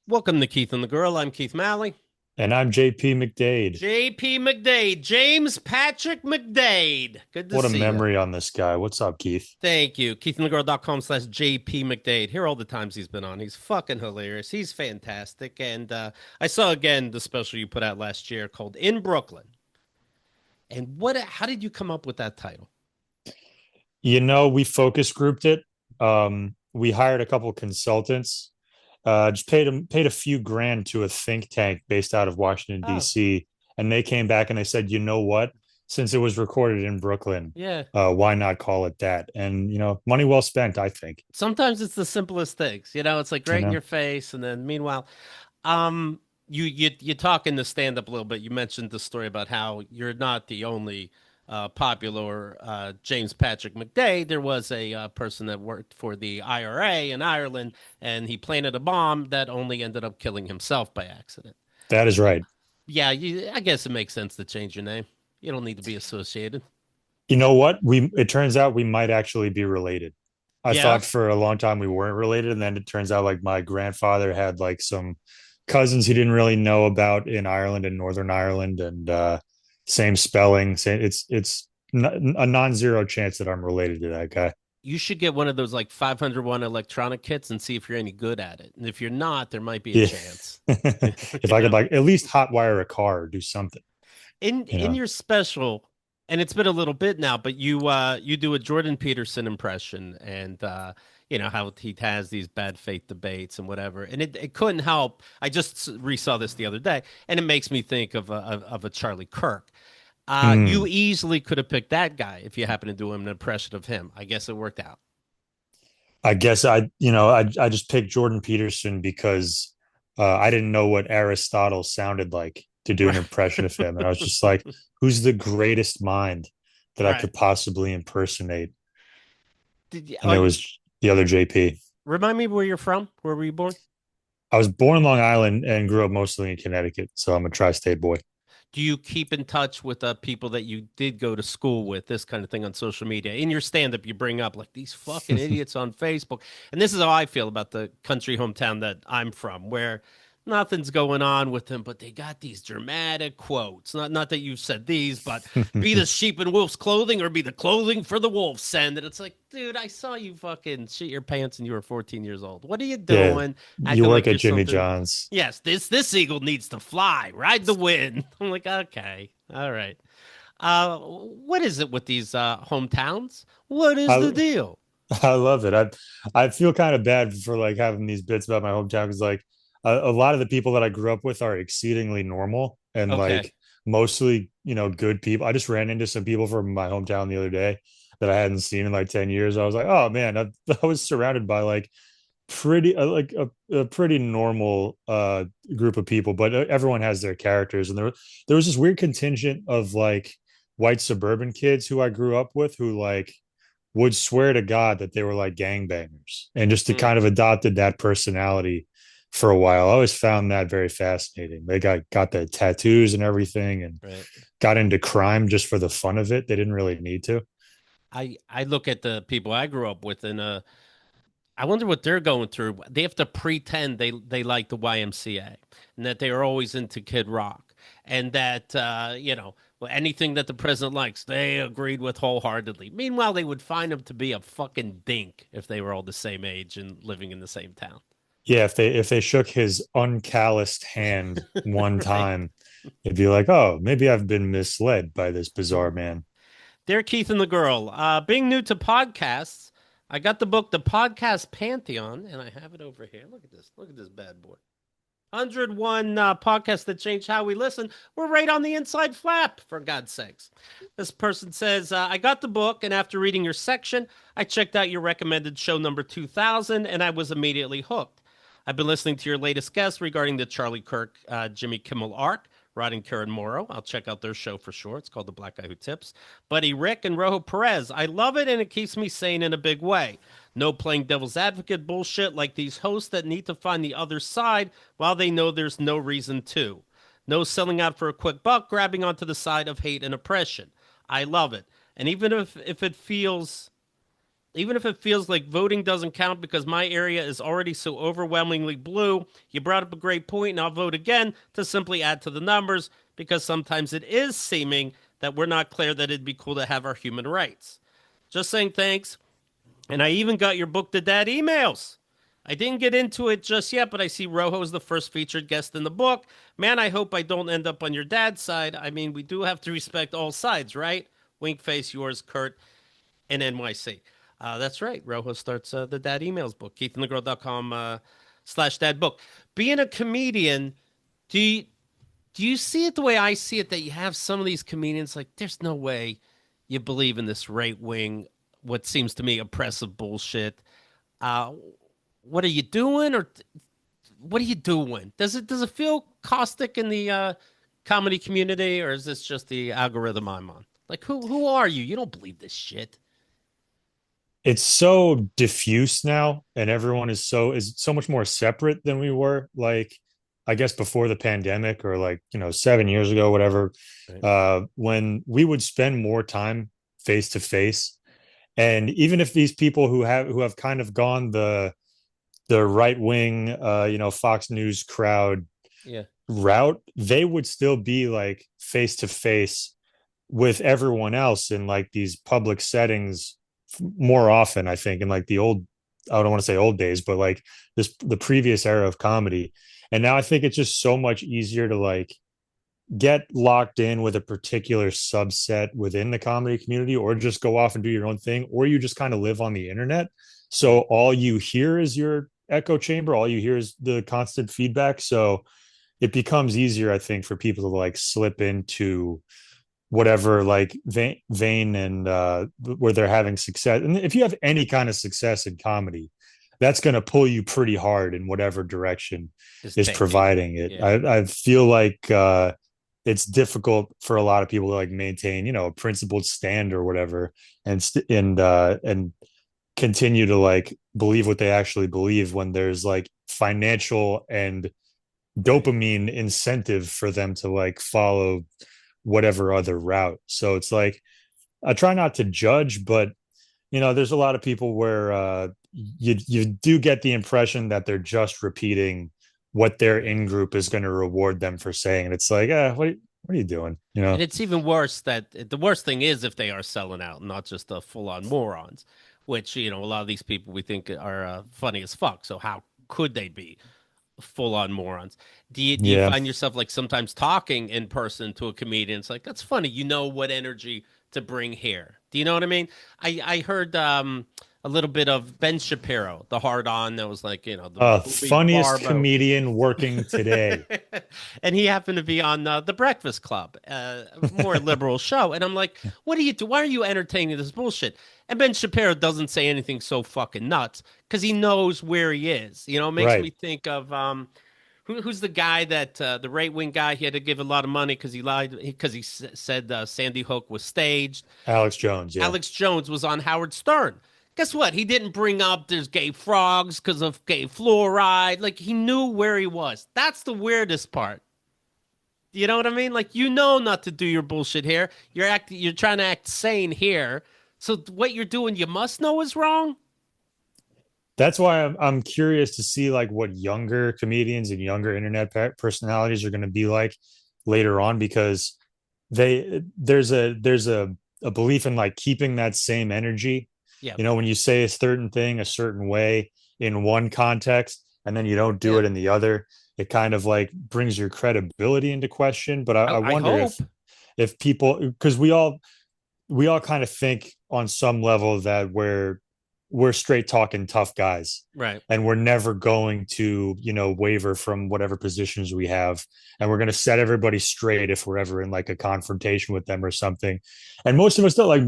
Welcome to Keith and the Girl. I'm Keith Malley. And I'm JP McDade. JP McDade, James Patrick McDade. Good to What a see you. memory on this guy. What's up, Keith? Thank you. KeithandtheGirl.com/JP McDade. Here are all the times he's been on. He's fucking hilarious. He's fantastic. And I saw again the special you put out last year called In Brooklyn. And how did you come up with that title? We focus grouped it. We hired a couple consultants. Just paid a few grand to a think tank based out of Washington, Oh, D.C. And they came back and they said, you know what? Since it was recorded in Brooklyn, yeah. why not call it that? And money well spent, I think. Sometimes it's the simplest things. It's like You right in know, your face. And then meanwhile, you talk in the stand up a little bit. You mentioned the story about how you're not the only popular James Patrick McDade. There was a person that worked for the IRA in Ireland, and he planted a bomb that only ended up killing himself by accident. that is right. Yeah, I guess it makes sense to change your name. You don't need to be associated. You know what? It turns out we might actually be related. I Yeah. thought for a long time we weren't related, and then it turns out like my grandfather had like some cousins he didn't really know about in Ireland and Northern Ireland, and same spelling. Same, a non-zero chance that I'm related to that guy. You should get one of those like 501 electronic kits and see if you're any good at it. And if you're not, there might be a Yeah, chance. if You I could know? like at least hotwire a car or do something, you In know. your special, and it's been a little bit now, but you do a Jordan Peterson impression, and how he has these bad faith debates and whatever, and it couldn't help. I just resaw this the other day, and it makes me think of a Charlie Kirk. You Hmm. easily could have picked that guy if you happen to do an impression of him. I guess it worked out. I guess I just picked Jordan Peterson because I didn't know what Aristotle sounded like to do an Right. impression of him, and I was just like, "Who's the greatest mind that I Right. could possibly impersonate?" Did you, And are it you, was the other JP. remind me where you're from? Where were you born? I was born in Long Island and grew up mostly in Connecticut, so I'm a tri-state boy. Do you keep in touch with people that you did go to school with, this kind of thing on social media? In your stand up, you bring up like these fucking idiots on Facebook. And this is how I feel about the country hometown that I'm from, where nothing's going on with them, but they got these dramatic quotes. Not that you've said these, but be the sheep in wolf's clothing or be the clothing for the wolf send. And it's like, dude, I saw you fucking shit your pants and you were 14 years old. What are you Yeah, doing? you Acting work like at you're Jimmy something. John's. Yes, this eagle needs to fly, ride the wind. I'm like, okay, all right. What is it with these hometowns? What is the I deal? I love it. I feel kind of bad for like having these bits about my hometown because like a lot of the people that I grew up with are exceedingly normal and Okay. like mostly good people. I just ran into some people from my hometown the other day that I hadn't seen in like 10 years. I was like, oh man, I was surrounded by like pretty like a pretty normal group of people, but everyone has their characters, and there was this weird contingent of like white suburban kids who I grew up with who like would swear to God that they were like gangbangers and just to Mm, kind of adopted that personality for a while. I always found that very fascinating. They got the tattoos and everything and right. got into crime just for the fun of it. They didn't really need to. I look at the people I grew up with, and I wonder what they're going through. They have to pretend they like the YMCA and that they are always into Kid Rock, and that well, anything that the president likes, they agreed with wholeheartedly. Meanwhile, they would find him to be a fucking dink if they were all the same age and living in the same town. Yeah, if they shook his uncalloused hand one Right. time, it'd be like, oh, maybe I've been misled by this bizarre man. Dear Keith and the Girl, being new to podcasts, I got the book The Podcast Pantheon, and I have it over here. Look at this. Look at this bad boy. 101 podcasts that changed how we listen. We're right on the inside flap, for God's sakes. This person says, I got the book, and after reading your section, I checked out your recommended show number 2000, and I was immediately hooked. I've been listening to your latest guest regarding the Charlie Kirk, Jimmy Kimmel arc. Rod and Karen Morrow. I'll check out their show for sure. It's called The Black Guy Who Tips. Buddy Rick and Rojo Perez. I love it, and it keeps me sane in a big way. No playing devil's advocate bullshit like these hosts that need to find the other side while they know there's no reason to. No selling out for a quick buck, grabbing onto the side of hate and oppression. I love it. And even if Even if it feels like voting doesn't count because my area is already so overwhelmingly blue, you brought up a great point, and I'll vote again to simply add to the numbers because sometimes it is seeming that we're not clear that it'd be cool to have our human rights. Just saying thanks. And I even got your book to dad emails. I didn't get into it just yet, but I see Rojo's the first featured guest in the book. Man, I hope I don't end up on your dad's side. I mean, we do have to respect all sides, right? Wink face, yours, Kurt, and NYC. That's right. Rojo starts the dad emails book, keithandthegirl.com slash dad book. Being a comedian, do you, do you see it the way I see it that you have some of these comedians like, there's no way you believe in this right wing, what seems to me oppressive bullshit? Uh, what are you doing, or what are you doing? Does it feel caustic in the comedy community, or is this just the algorithm I'm on? Like, who are you? You don't believe this shit. It's so diffuse now, and everyone is so much more separate than we were, like, I guess before the pandemic, or like, 7 years ago, whatever. Right. When we would spend more time face to face, and even if these people who have kind of gone the right wing, Fox News crowd Yeah. route, they would still be like face to face with everyone else in like these public settings more often, I think, in like the old, I don't want to say old days, but like the previous era of comedy. And now I think it's just so much easier to like get locked in with a particular subset within the comedy community, or just go off and do your own thing, or you just kind of live on the internet. So all you hear is your echo chamber, all you hear is the constant feedback. So it becomes easier, I think, for people to like slip into whatever like vein and where they're having success. And if you have any kind of success in comedy, that's going to pull you pretty hard in whatever direction Just is tanking. providing it. Yeah. I feel like it's difficult for a lot of people to like maintain, a principled stand or whatever, and continue to like believe what they actually believe when there's like financial and Right. dopamine incentive for them to like follow whatever other route. So it's like, I try not to judge, but there's a lot of people where you do get the impression that they're just repeating what their Right. in group is going to reward them for saying. And it's like, what are you doing? And it's even worse that the worst thing is if they are selling out, not just the full on morons, which, a lot of these people we think are funny as fuck. So how could they be full on morons? Do you Yeah. find yourself like sometimes talking in person to a comedian? It's like, that's funny. You know what energy to bring here. Do you know what I mean? I heard a little bit of Ben Shapiro, the hard on that was like, the movie Funniest Barbo. comedian working today. And he happened to be on The Breakfast Club, more liberal show. And I'm like, what do you do? Why are you entertaining this bullshit? And Ben Shapiro doesn't say anything so fucking nuts because he knows where he is. It makes me Right. think of who's the guy that the right wing guy? He had to give a lot of money because he lied because he said Sandy Hook was staged. Alex Jones. Yeah. Alex Jones was on Howard Stern. Guess what? He didn't bring up there's gay frogs because of gay fluoride. Like he knew where he was. That's the weirdest part. You know what I mean? Like not to do your bullshit here. You're trying to act sane here. So what you're doing, you must know is wrong. That's why I'm curious to see like what younger comedians and younger internet personalities are going to be like later on, because there's a belief in like keeping that same energy. Yeah. When you say a certain thing a certain way in one context and then you don't do Yeah. it in the other, it kind of like brings your credibility into question. But I I wonder if hope. people, because we all kind of think on some level that we're straight talking tough guys, Right. and we're never going to waver from whatever positions we have, and we're going to set everybody straight if we're ever in like a confrontation with them or something. And most of us don't, like,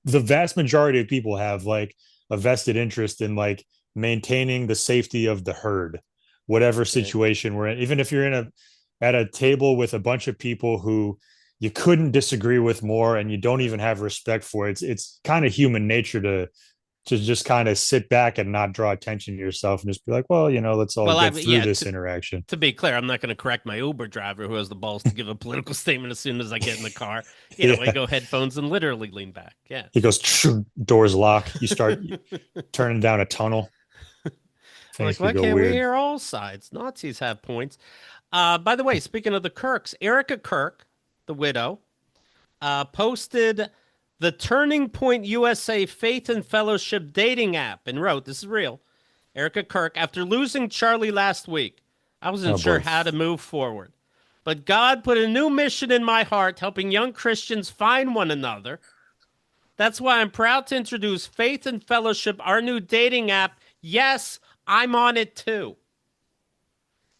the vast majority of people have like a vested interest in like maintaining the safety of the herd, whatever Right. situation we're in. Even if you're at a table with a bunch of people who you couldn't disagree with more and you don't even have respect for, it's kind of human nature to to just kind of sit back and not draw attention to yourself and just be like, well, let's all Well, get through yeah. this interaction. To be clear, I'm not going to correct my Uber driver who has the balls to give a political statement as soon as I get in the car. I Yeah. go headphones and literally lean back. Yeah. He goes, doors lock. You start turning down a tunnel. I'm Things like, could why go can't we weird. hear all sides? Nazis have points. By the way, speaking of the Kirks, Erika Kirk, the widow, posted the Turning Point USA Faith and Fellowship dating app and wrote, this is real. Erika Kirk, after losing Charlie last week, I wasn't Oh sure boy. how to move forward. But God put a new mission in my heart, helping young Christians find one another. That's why I'm proud to introduce Faith and Fellowship, our new dating app. Yes, I'm on it too.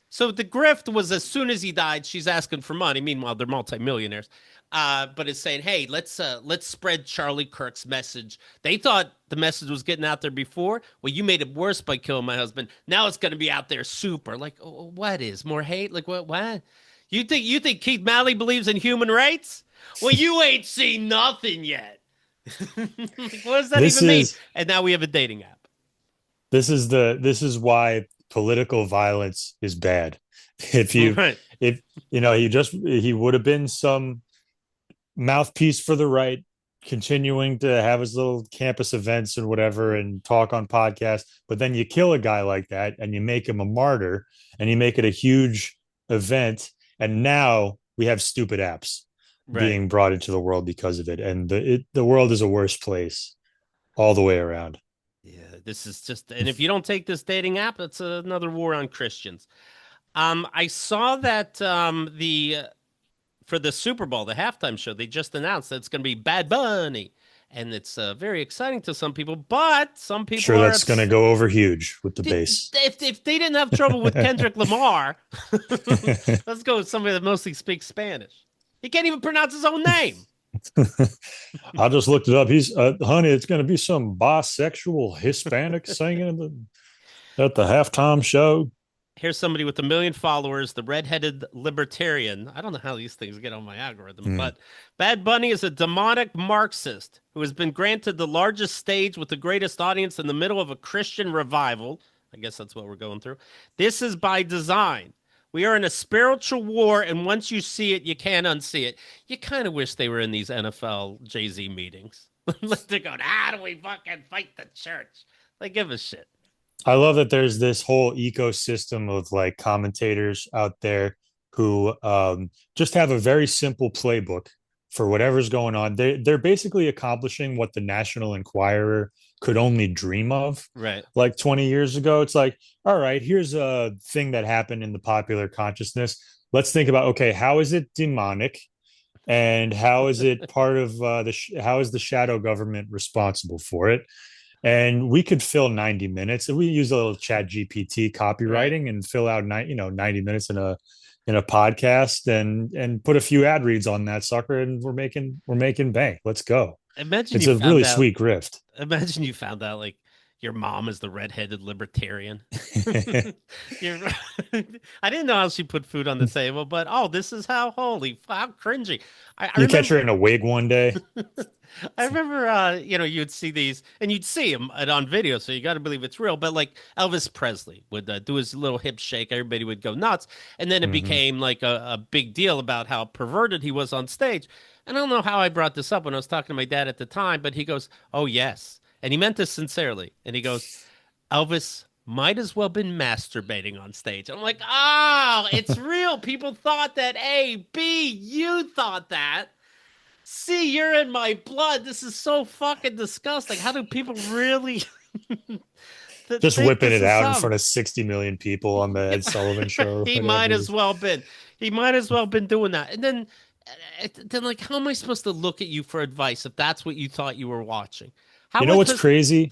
So the grift was as soon as he died, she's asking for money. Meanwhile, they're multimillionaires. But it's saying, hey, let's spread Charlie Kirk's message. They thought the message was getting out there before. Well, you made it worse by killing my husband. Now it's going to be out there super. Like, what is more hate? Like, what? What? You think Keith Malley believes in human rights? Well, you ain't seen nothing yet. Like, what does that This even mean? is And now we have a dating app. this is why political violence is bad. If you Right. if he would have been some mouthpiece for the right, continuing to have his little campus events and whatever and talk on podcasts, but then you kill a guy like that and you make him a martyr and you make it a huge event, and now we have stupid apps Right. being brought into the world because of it, and the world is a worse place all the way around. Yeah, this is just, and if you don't take this dating app, it's another war on Christians. I saw that the for the Super Bowl, the halftime show, they just announced that it's going to be Bad Bunny, and it's very exciting to some people, but some people Sure, are that's going to upset. go over huge with the bass. If they didn't have trouble with Kendrick Lamar, let's go with somebody that mostly speaks Spanish. He can't even pronounce his own name. I just looked it up. He's honey, it's going to be some bisexual Hispanic singing at the halftime show. Here's somebody with 1 million followers, the redheaded libertarian. I don't know how these things get on my algorithm, Mm. but Bad Bunny is a demonic Marxist who has been granted the largest stage with the greatest audience in the middle of a Christian revival. I guess that's what we're going through. This is by design. We are in a spiritual war, and once you see it, you can't unsee it. You kind of wish they were in these NFL Jay-Z meetings. Like they're going, how do we fucking fight the church? Like, give a shit. I love that there's this whole ecosystem of like commentators out there who just have a very simple playbook for whatever's going on. They're basically accomplishing what the National Enquirer could only dream of Right. like 20 years ago. It's like, all right, here's a thing that happened in the popular consciousness. Let's think about, okay, how is it demonic? And how is it part of how is the shadow government responsible for it? And we could fill 90 minutes, and we use a little chat GPT Right. copywriting and fill out 90 minutes in a podcast and put a few ad reads on that sucker, and we're making bank. Let's go. Imagine It's you a found really out. sweet grift. Imagine you found out like your mom is the redheaded libertarian. You're, I didn't know how she put food on the table, but oh, this is how holy, how cringy. I You catch remember. her in a wig one day. I remember, you'd see these and you'd see him on video, so you got to believe it's real. But like Elvis Presley would do his little hip shake, everybody would go nuts, and then it Mm-hmm. became like a big deal about how perverted he was on stage. And I don't know how I brought this up when I was talking to my dad at the time, but he goes, "Oh yes," and he meant this sincerely, and he goes, "Elvis might as well been masturbating on stage." I'm like, "Oh, it's real. People thought that. A, B, you thought that." See, you're in my blood. This is so fucking disgusting. How do people really Just think whipping this it is out in some? front of 60 million people on the Ed Sullivan show or He might whatever. as well been. He might as well been doing that. And then like, how am I supposed to look at you for advice if that's what you thought you were watching? You How know was what's this? crazy?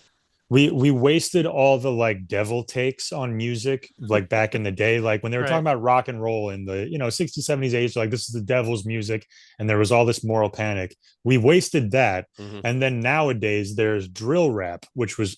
We wasted all the like devil takes on music like back in the day, like when they were talking Right. about rock and roll in the 60s, 70s, 80s, like this is the devil's music, and there was all this moral panic. We wasted that. Hmm. And then nowadays there's drill rap, which was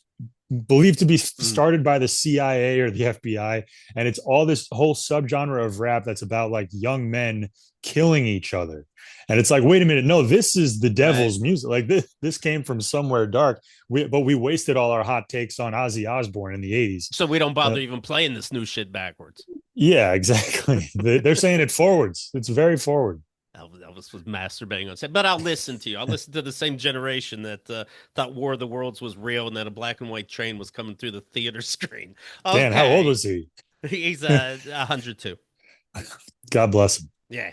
believed to be Mm. started by the CIA or the FBI, and it's all this whole subgenre of rap that's about like young men killing each other. And it's like, wait a minute, no, this is the Right. devil's music. Like this came from somewhere dark. But we wasted all our hot takes on Ozzy Osbourne in the 80s. So we don't bother Uh, even playing this new shit backwards. yeah, exactly. They're saying it forwards. It's very forward. Elvis was masturbating on set, but I'll listen to you. I'll listen to the same generation that thought War of the Worlds was real and that a black and white train was coming through the theater screen. Dan, how old Okay, was he? he's 102. God bless him. Yeah.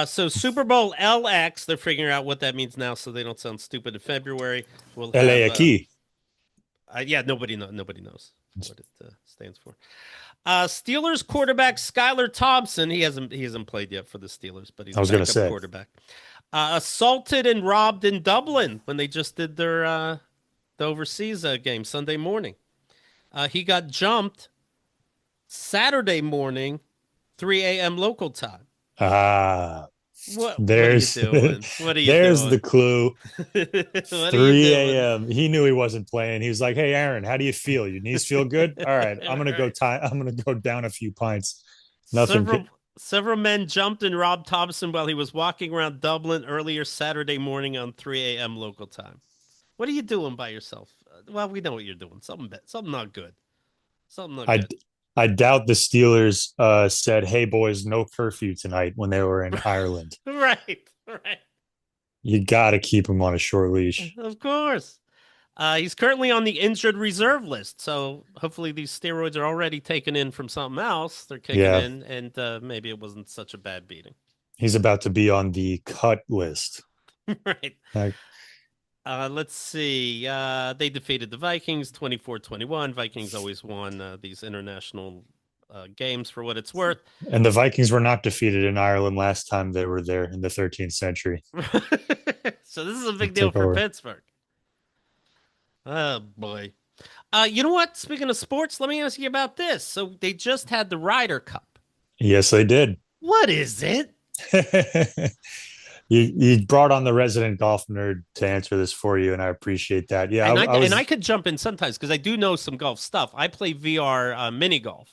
So Super Bowl LX, they're figuring out what that means now, so they don't sound stupid in February. We'll LA have, aquí. yeah, nobody knows what it stands for. Steelers quarterback Skyler Thompson, he hasn't played yet for the Steelers, but he's I a was gonna backup say. quarterback. Assaulted and robbed in Dublin when they just did their the overseas game Sunday morning. He got jumped Saturday morning, 3 a.m. local time. Ah, What are you there's doing? What are you there's the doing? clue. What are you 3 doing? a.m. He knew he wasn't playing. He was like, "Hey, Aaron, how do you feel? Your knees feel good? All right, Right. I'm gonna go down a few pints. Nothing. Several men jumped and robbed Thompson while he was walking around Dublin earlier Saturday morning on 3 a.m. local time. What are you doing by yourself? Well, we know what you're doing. Something not good. Something not I good. I doubt the Steelers said, "Hey, boys, no curfew tonight" when they were in Ireland. Right, right. You got to keep him on a short leash. Of course. He's currently on the injured reserve list, so hopefully these steroids are already taken in from something else. They're kicking Yeah, in, and maybe it wasn't such a bad beating. he's about to be on the cut list. Right. Like, Let's see. They defeated the Vikings 24-21. Vikings always won these international games for what it's worth. and the Vikings were not defeated in Ireland last time they were there in the 13th century. So this is a They big deal took for over. Pittsburgh. Oh boy. You know what? Speaking of sports, let me ask you about this. So they just had the Ryder Cup. Yes, they did. What is it? You brought on the resident golf nerd to answer this for you, and I appreciate that. Yeah, And I I and I was. could jump in sometimes because I do know some golf stuff. I play VR mini golf,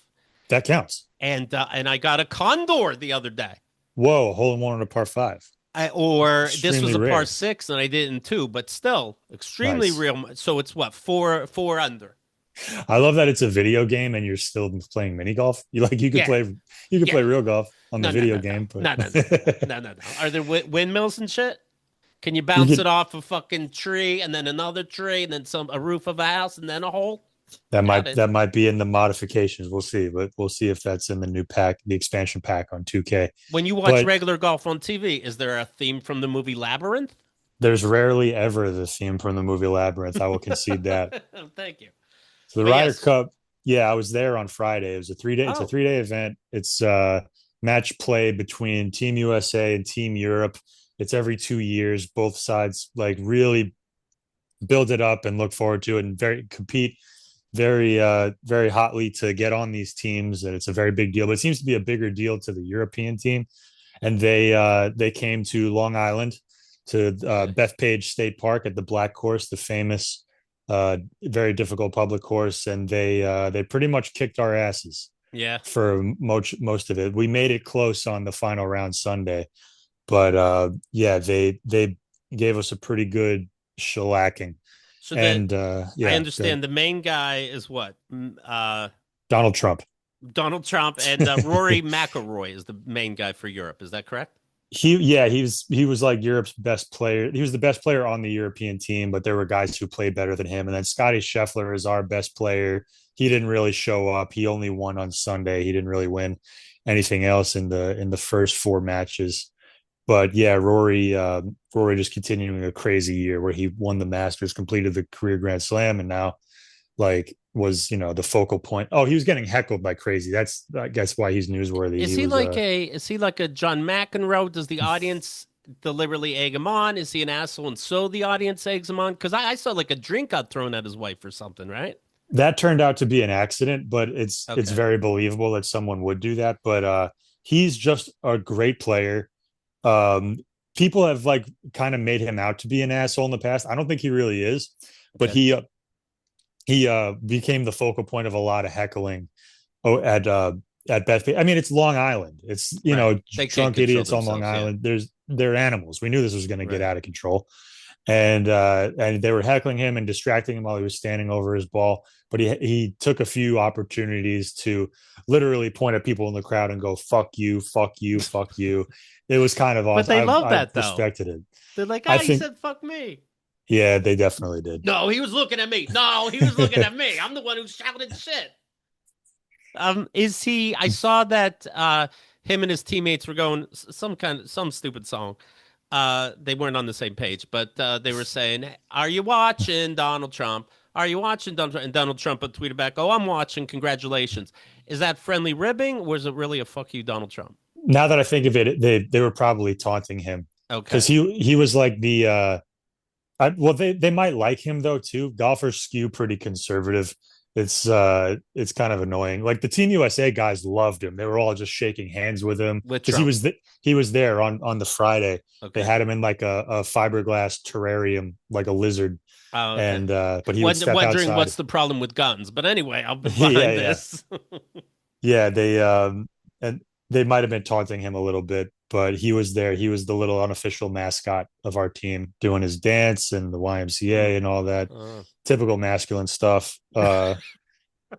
That counts. and I got a condor the other day. Whoa, hole in one on a par five. Or this was Extremely a par rare. six, and I did it in two, but still extremely Nice. real. So it's what four under. I love that it's a video game and you're still playing mini golf. Yeah, you could yeah. play real golf on the No, no, video no, no, game, but no, no, no, no, no, no, no. Are there windmills and shit? Can you you bounce could it off a fucking tree and then another tree and then a roof of a house and then a hole? Doubt it. that might be in the modifications. We'll see, but we'll see if that's in the new pack, the expansion pack on 2K. When you watch But regular golf on TV, is there a theme from the movie Labyrinth? there's rarely ever the theme from the movie Labyrinth. I will concede that. Thank you. So the But Ryder yes. Cup, yeah, I was there on Friday. It was a 3 day. It's a Oh, 3 day event. It's match play between Team USA and Team Europe. It's every 2 years. Both sides like really build it up and look forward to it and very compete very hotly to get on these teams. And it's a very big deal. But it seems to be a bigger deal to the European team. And they came to Long Island to okay. Bethpage State Park at the Black Course, the famous very difficult public course, and they pretty much kicked our asses Yeah. for most of it. We made it close on the final round Sunday, but yeah, they gave us a pretty good shellacking. So that And I yeah, good. understand the main guy is what? Donald Trump. Donald Trump and Rory McIlroy is the main guy for Europe. Is that correct? He was like Europe's best player. He was the best player on the European team, but there were guys who played better than him. And then Scotty Scheffler is our best player. He didn't really show up. He only won on Sunday. He didn't really win anything else in the first four matches. But yeah, Rory just continuing a crazy year where he won the Masters, completed the career Grand Slam, and now like was the focal point. Oh, he was getting heckled by crazy. That's I guess why he's newsworthy. Is He he was like a John McEnroe? Does the audience deliberately egg him on? Is he an asshole and so the audience eggs him on? Because I saw like a drink got thrown at his wife or something, right? that turned out to be an accident, but it's Okay. very believable that someone would do that. But he's just a great player. Um, People have like kind of made him out to be an asshole in the past. I don't think he really is, but Okay. he became the focal point of a lot of heckling at Bethpage. I mean, it's Long Island. It's Right. They can't drunk control idiots on Long themselves. Yeah. Island. They're animals. We knew this was going to get Right. out of control, and they were heckling him and distracting him while he was standing over his ball. But he took a few opportunities to literally point at people in the crowd and go "fuck you, fuck you, fuck you." It was kind of But awesome. they love I that though. respected it. They're like, I ah, he think, said fuck me. yeah, they definitely did. No, he was looking at me. No, he was looking at me. I'm the one who shouted shit. Is he? I saw that him and his teammates were going some stupid song. They weren't on the same page, but they were saying, "Are you watching Donald Trump? Are you watching Donald Trump?" And Donald Trump would tweet back, "Oh, I'm watching. Congratulations." Is that friendly ribbing, or is it really a fuck you, Donald Trump? Now that I think of it, they were probably taunting him because Okay, he was like the well, they might like him though too. Golfers skew pretty conservative. It's kind of annoying. Like the Team USA guys loved him. They were all just shaking hands with him with because Trump. he was there on the Friday. They Okay. had him in like a fiberglass terrarium, like a lizard, Oh, okay. and but he would step Wondering outside. what's the problem with guns, but anyway, I'll be Yeah, behind yeah, this. yeah. And they might have been taunting him a little bit, but he was there. He was the little unofficial mascot of our team, doing his dance and the Mm. YMCA and all that Uh, typical masculine stuff.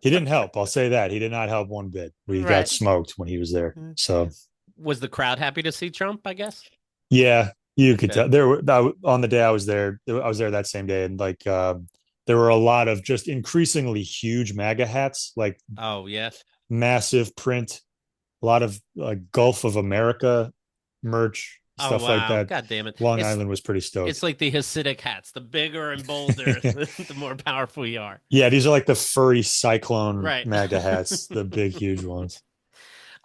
He didn't help. I'll say that he did not help one bit. We got right. smoked when he was there. So Was the crowd happy to see Trump? I guess. yeah, you could Okay. tell there were on the day I was there. I was there that same day, and like there were a lot of just increasingly huge MAGA hats, like Oh yeah. massive print, a lot of Gulf of America merch, Oh stuff like wow. that. God damn it. Long It's Island was pretty it's stoked. like the Hasidic hats. The bigger and bolder, the more powerful you are. Yeah, these are like the furry cyclone Right. MAGA hats, the big, huge ones.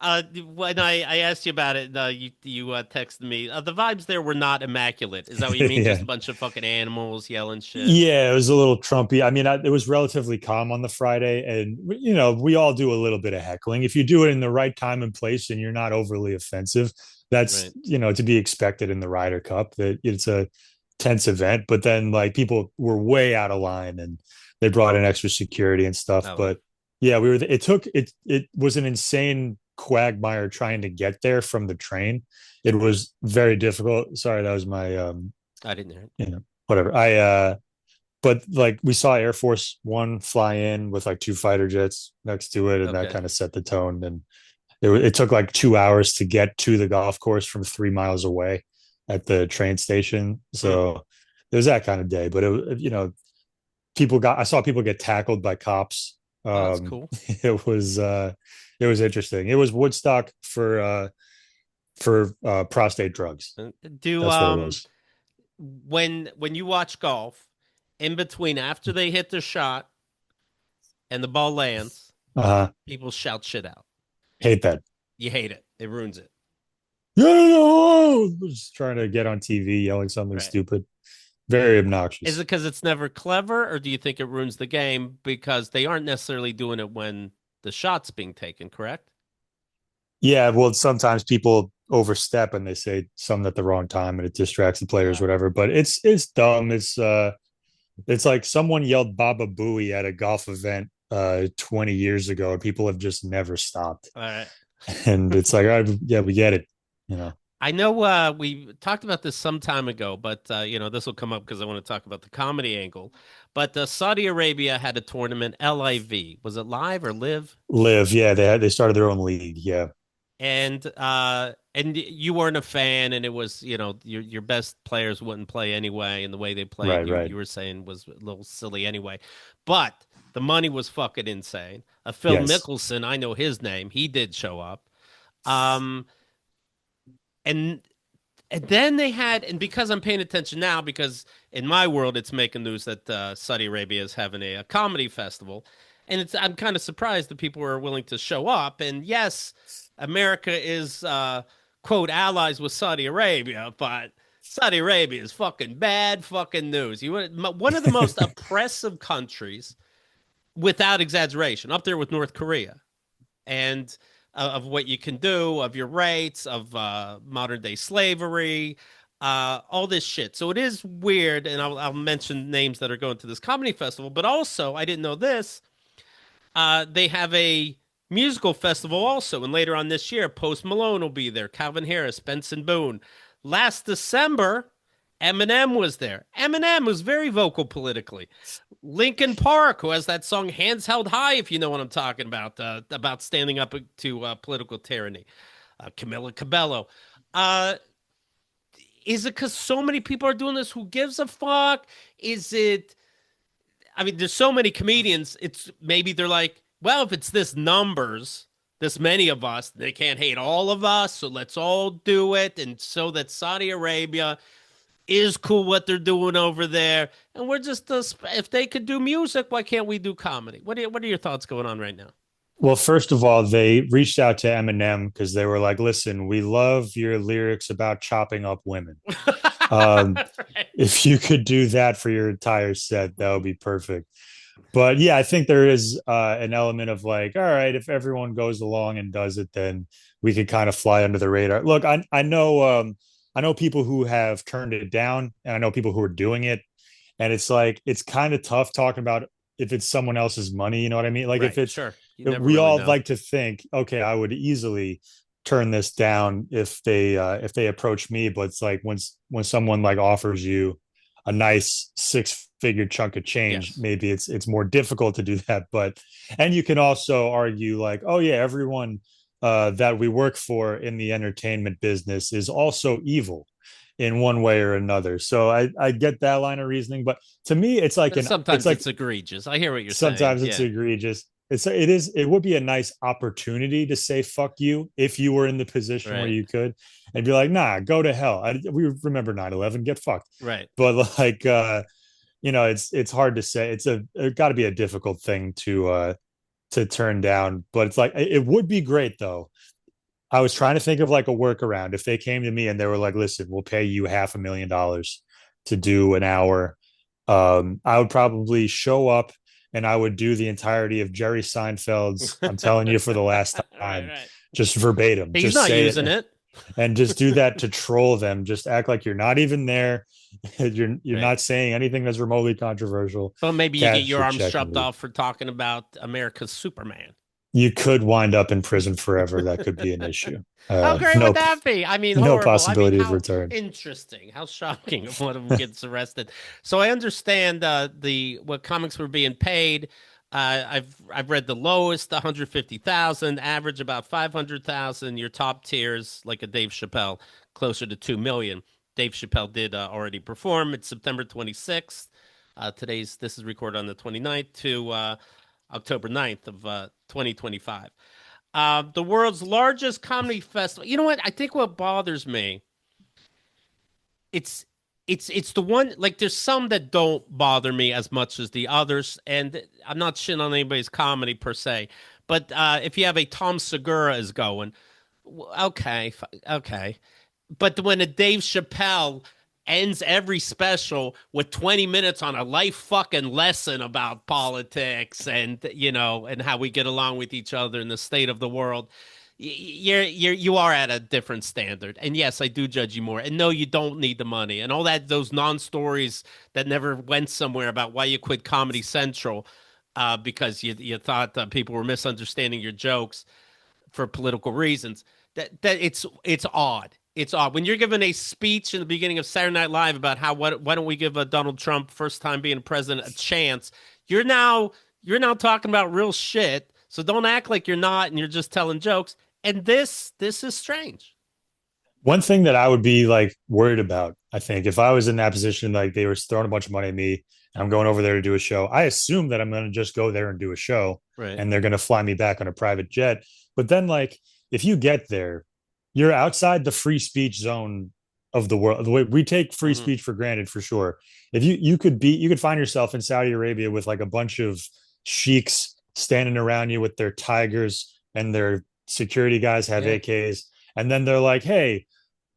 When I asked you about it, you texted me. The vibes there were not immaculate. Is that what you mean? Just Yeah. a bunch of fucking animals yelling shit. Yeah, it was a little Trumpy. I mean, it was relatively calm on the Friday, and we all do a little bit of heckling. If you do it in the right time and place, and you're not overly offensive, that's Right. to be expected in the Ryder Cup. That it's a tense event, but then like people were way out of line, and they brought in extra security and stuff. Oh well. But yeah, we were. It took it. It was an insane quagmire trying to get there from the train. It was very difficult. Sorry, that was my I didn't hear it. whatever. But like we saw Air Force One fly in with like two fighter jets next to it, and that Okay. kind of set the tone. And it took like 2 hours to get to the golf course from 3 miles away at the train station. Hmm. So it was that kind of day. But I saw people get tackled by cops. Oh, that's Um, cool. it was it was interesting. It was Woodstock for prostate drugs. Do That's what it was. when you watch golf, in between after they hit their shot and the ball lands, Uh-huh. people shout shit out. Hate that. You hate it. It ruins it. No, just trying to get on TV yelling something Right. stupid. Very Is it obnoxious. because it's never clever, or do you think it ruins the game because they aren't necessarily doing it when the shot's being taken, correct? Yeah, well, sometimes people overstep and they say something at the wrong time and it distracts the players, Uh, whatever. But it's dumb. It's like someone yelled Baba Booey at a golf event 20 years ago, and people have just never stopped. all right. And it's like, all right, yeah, we get it, you know. I know we talked about this some time ago, but this will come up because I want to talk about the comedy angle. But Saudi Arabia had a tournament, LIV. Was it live or live? Live, yeah, they started their own league, yeah. And you weren't a fan, and it was your best players wouldn't play anyway, and the way they played, Right, you right. were saying was a little silly anyway. But the money was fucking insane. Phil Yes. Mickelson, I know his name. He did show up. Um, and And then they had, and because I'm paying attention now, because in my world it's making news that Saudi Arabia is having a comedy festival, and I'm kind of surprised that people were willing to show up. And yes, America is quote allies with Saudi Arabia, but Saudi Arabia is fucking bad fucking news. One of the most oppressive countries, without exaggeration, up there with North Korea, and of what you can do, of your rights, of modern day slavery. all this shit. So it is weird, and I'll mention names that are going to this comedy festival. But also, I didn't know this. They have a musical festival also, and later on this year, Post Malone will be there. Calvin Harris, Benson Boone. Last December, Eminem was there. Eminem was very vocal politically. Linkin Park, who has that song "Hands Held High," if you know what I'm talking about standing up to political tyranny. Camila Cabello. Uh, is it because so many people are doing this? Who gives a fuck? Is it? I mean, there's so many comedians. It's maybe they're like, well, if it's this numbers, this many of us, they can't hate all of us, so let's all do it, and so that Saudi Arabia is cool what they're doing over there, and we're just if they could do music, why can't we do comedy? What are your thoughts going on right now? Well, first of all, they reached out to Eminem because they were like, "Listen, we love your lyrics about chopping up women. Um, Right. if you could do that for your entire set, that would be perfect." But yeah, I think there is an element of like, all right, if everyone goes along and does it, then we could kind of fly under the radar. Look, I know people who have turned it down, and I know people who are doing it, and it's like it's kind of tough talking about if it's someone else's money. You know what I mean? Like if Right, it's sure. You if never we really all know. like to think, okay, I would easily turn this down if they approach me, but it's like when someone like offers you a nice six-figure chunk of change, Yes. maybe it's more difficult to do that. But and you can also argue like, oh yeah, everyone that we work for in the entertainment business is also evil in one way or another. So I get that line of reasoning, but to me, it's Sometimes like it's egregious. I hear what you're saying. sometimes it's Yeah. egregious. It would be a nice opportunity to say fuck you if you were in the position where Right. you could and be like, nah, go to hell. We remember 9/11, get fucked. Right. But like it's hard to say. It got to be a difficult thing to turn down. But it's like it would be great though. I was trying to think of like a workaround. If they came to me and they were like, listen, we'll pay you $500,000 to do an hour, I would probably show up and I would do the entirety of Jerry Seinfeld's I'm telling you for the last Right, time, right. just verbatim, He's just not say using it it. and just do that to troll them. Just act like you're not even there. You're Right. not saying anything that's remotely controversial. Well, maybe you get Cash your your arms check and chopped leave. off for talking about America's Superman. You could wind up in prison forever. That could be an issue. How great would No, that be? I mean, no horrible. I mean, possibility of how return. interesting, how shocking if one of them gets arrested. So I understand the what comics were being paid. I've read the lowest 150,000, average about 500,000. Your top tiers like a Dave Chappelle, closer to 2 million. Dave Chappelle did already perform. It's September 26th. This is recorded on the 29th to October 9th of 2025. The world's largest comedy festival. You know what? I think what bothers me, it's it's the one like there's some that don't bother me as much as the others, and I'm not shitting on anybody's comedy per se, but if you have a Tom Segura is going, okay, okay, but when a Dave Chappelle ends every special with 20 minutes on a life fucking lesson about politics and and how we get along with each other and the state of the world, you are at a different standard. And yes, I do judge you more. And no, you don't need the money and all that. Those non-stories that never went somewhere about why you quit Comedy Central, because you thought people were misunderstanding your jokes for political reasons. That it's odd. It's odd when you're giving a speech in the beginning of Saturday Night Live about how why don't we give Donald Trump first time being president a chance. You're now talking about real shit. So don't act like you're not and you're just telling jokes. And this is strange. One thing that I would be like worried about, I think, if I was in that position, like they were throwing a bunch of money at me and I'm going over there to do a show, I assume that I'm going to just go there and do a show Right. and they're going to fly me back on a private jet. But then, like, if you get there, you're outside the free speech zone of the world. The way we take free Mm-hmm. speech for granted, for sure. If you could find yourself in Saudi Arabia with like a bunch of sheiks standing around you with their tigers and their security guys have Yeah. AKs, and then they're like, "Hey,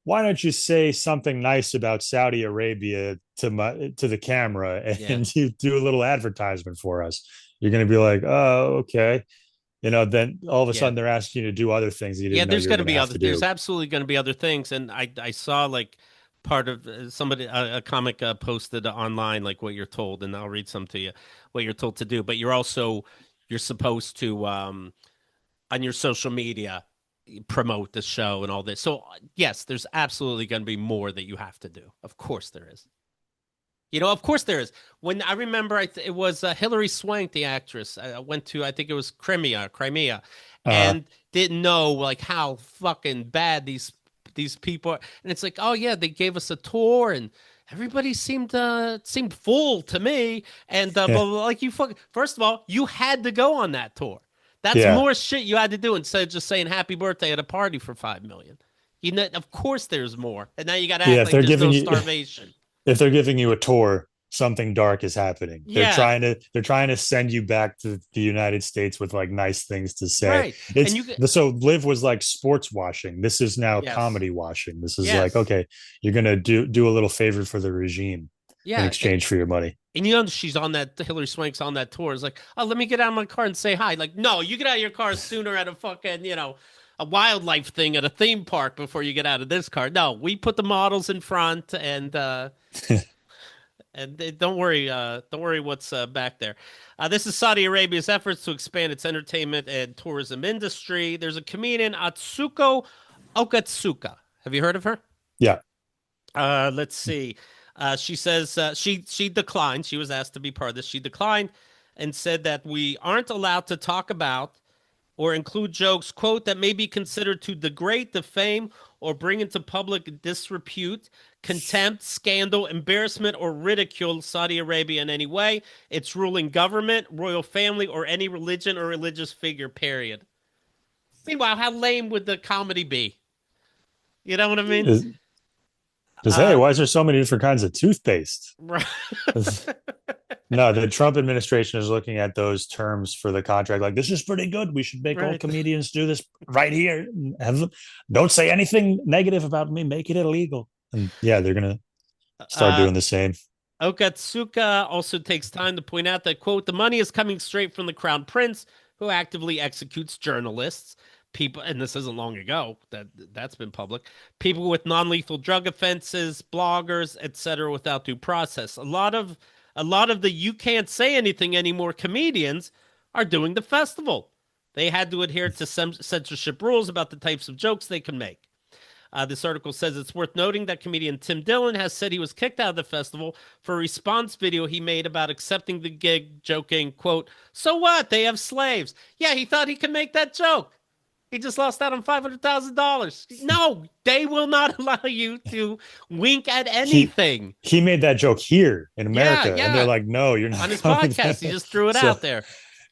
why don't you say something nice about Saudi Arabia to the camera Yeah. and you do a little advertisement for us?" You're going to be like, "Oh, okay." Then all of a Yeah. sudden they're asking you to do other things that you Yeah, didn't know there's you were going to going to be have other to there's do. absolutely going to be other things and I saw like part of somebody a comic posted online like what you're told, and I'll read some to you what you're told to do. But you're supposed to on your social media promote the show and all this. So yes, there's absolutely going to be more that you have to do. Of course there is. Of course there is. When I remember, it was Hilary Swank, the actress. I went to, I think it was Crimea, Uh, and didn't know like how fucking bad these people are. And it's like, oh yeah, they gave us a tour, and everybody seemed full to me. And yeah, but like first of all, you had to go on that tour. That's yeah, more shit you had to do instead of just saying happy birthday at a party for 5 million. Of course there's more, and now you got to yeah. act If like they're there's no giving you, starvation. if they're giving you a tour, something dark is happening. Yeah. They're trying to send you back to the United States with like nice things to say. Right. And It's you could, so Live was like sports washing. This is now yes. comedy washing. This is like, Yes. okay, you're gonna do a little favor for the regime in Yeah. exchange for your money. And she's on Hillary Swank's on that tour. It's like, oh, let me get out of my car and say hi. Like, no, you get out of your car sooner at a fucking, a wildlife thing at a theme park before you get out of this car. No, we put the models in front and don't worry what's back there. This is Saudi Arabia's efforts to expand its entertainment and tourism industry. There's a comedian, Atsuko Okatsuka. Have you heard of her? Yeah. Let's see. She says she declined. She was asked to be part of this. She declined and said that we aren't allowed to talk about or include jokes, quote, that may be considered to degrade, defame, or bring into public disrepute, contempt, scandal, embarrassment, or ridicule Saudi Arabia in any way, its ruling government, royal family, or any religion or religious figure, period. Meanwhile, how lame would the comedy be? You know what I mean? Just hey, Uh, why is there so many different kinds of toothpaste? right. No, the Trump administration is looking at those terms for the contract. Like, this is pretty good. We should make all Right. comedians do this right here. Have them, don't say anything negative about me. Make it illegal. And yeah, they're gonna start Uh, doing the same. Okatsuka also takes time to point out that, quote, the money is coming straight from the crown prince, who actively executes journalists, people, and this isn't long ago that's been public, people with non-lethal drug offenses, bloggers, etc., without due process. A lot of the you can't say anything anymore comedians are doing the festival. They had to adhere to some censorship rules about the types of jokes they can make. This article says it's worth noting that comedian Tim Dillon has said he was kicked out of the festival for a response video he made about accepting the gig, joking, quote, so what? They have slaves. Yeah, he thought he could make that joke. He just lost out on $500,000. No, they will not allow you to wink at He anything. he made that joke here in Yeah, America, and they're yeah. like, no, you're not On his coming podcast, he there. just threw it So out there. And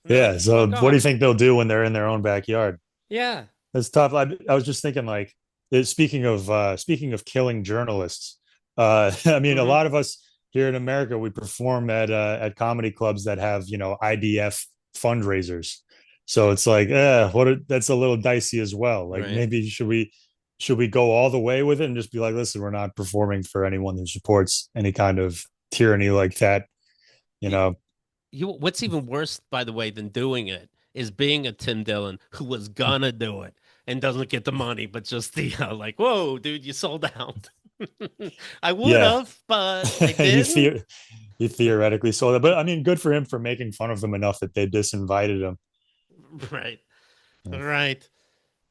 they're yeah, like, so fuck what do you off. think they'll do when they're in their own backyard? Yeah. That's tough. I was just thinking, like, speaking of killing journalists, I mean, a Mm-hmm. lot of us here in America, we perform at comedy clubs that have IDF fundraisers. So it's like, that's a little dicey as well. Like, Right. maybe should we go all the way with it and just be like, listen, we're not performing for anyone who supports any kind of tyranny like that. You know, What's even worse, by the way, than doing it is being a Tim Dillon who was gonna do it and doesn't get the money, but just the like, whoa, dude, you sold out. I would yeah, have, but I he didn't. the- he theoretically saw that, but I mean, good for him for making fun of them enough that they disinvited him. Right, Yeah. right.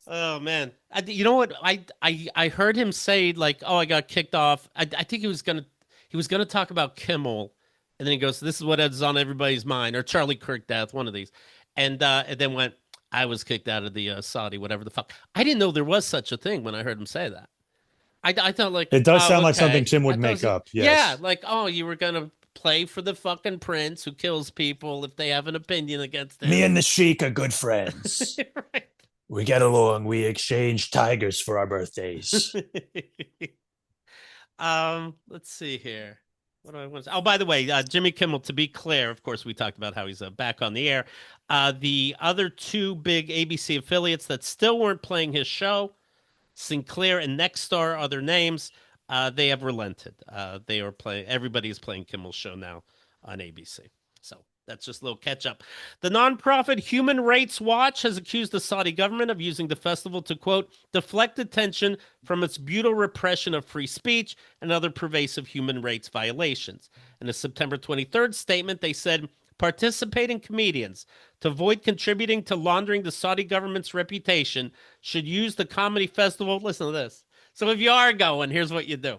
Oh man, you know what? I heard him say like, "Oh, I got kicked off." I think he was gonna talk about Kimmel, and then he goes, "This is what is on everybody's mind," or Charlie Kirk death, one of these, and then went, "I was kicked out of the Saudi, whatever the fuck." I didn't know there was such a thing when I heard him say that. I thought like, It does oh, sound like something okay. Tim I would thought it make was, up. yeah, Yes. like, oh, you were gonna play for the fucking prince who kills people if they have an opinion against Me him. and the Sheik are good friends. Right. We get along. We exchange tigers for our birthdays. Let's see here. What do I want to say? Oh, by the way, Jimmy Kimmel, to be clear, of course, we talked about how he's back on the air. The other two big ABC affiliates that still weren't playing his show, Sinclair and Nexstar, other names, they have relented. They are playing, everybody is playing Kimmel's show now on ABC. So That's just a little catch up. The nonprofit Human Rights Watch has accused the Saudi government of using the festival to, quote, deflect attention from its brutal repression of free speech and other pervasive human rights violations. In a September 23rd statement, they said participating comedians, to avoid contributing to laundering the Saudi government's reputation, should use the comedy festival. Listen to this. So if you are going, here's what you do.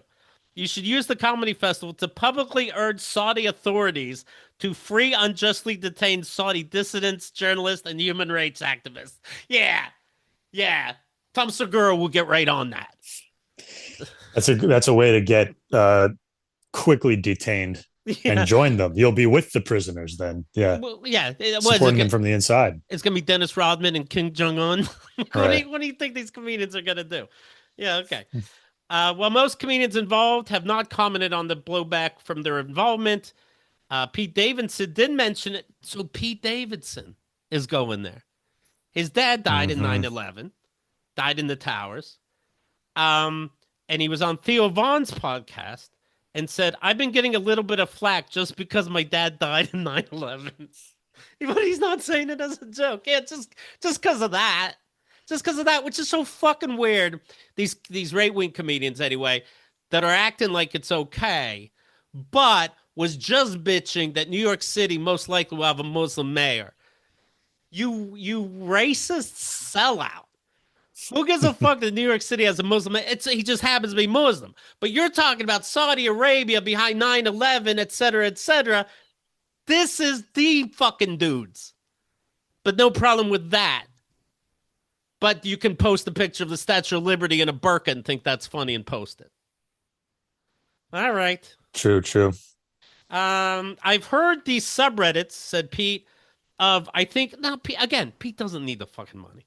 You should use the comedy festival to publicly urge Saudi authorities to free unjustly detained Saudi dissidents, journalists, and human rights activists. Yeah. Yeah. Tom Segura will get right on that. That's a way to get quickly detained and join them. You'll be with the prisoners then. Yeah. Well, yeah. Supporting them from the inside. It's going to be Dennis Rodman and Kim Jong-un. Right. What do you think these comedians are going to do? Yeah, okay. Well, most comedians involved have not commented on the blowback from their involvement. Pete Davidson did mention it. So Pete Davidson is going there. His dad died in 9/11, died in the towers. And he was on Theo Vaughn's podcast and said, I've been getting a little bit of flack just because my dad died in 9/11. But he's not saying it as a joke. Yeah, just because of that. Just because of that, which is so fucking weird. These right-wing comedians, anyway, that are acting like it's okay, but was just bitching that New York City most likely will have a Muslim mayor. You racist sellout. Who gives a fuck that New York City has a Muslim mayor? He just happens to be Muslim. But you're talking about Saudi Arabia behind 9/11, et cetera, et cetera. This is the fucking dudes. But no problem with that. But you can post a picture of the Statue of Liberty in a burqa and think that's funny and post it. All right. True. I've heard these subreddits, said Pete, Pete doesn't need the fucking money.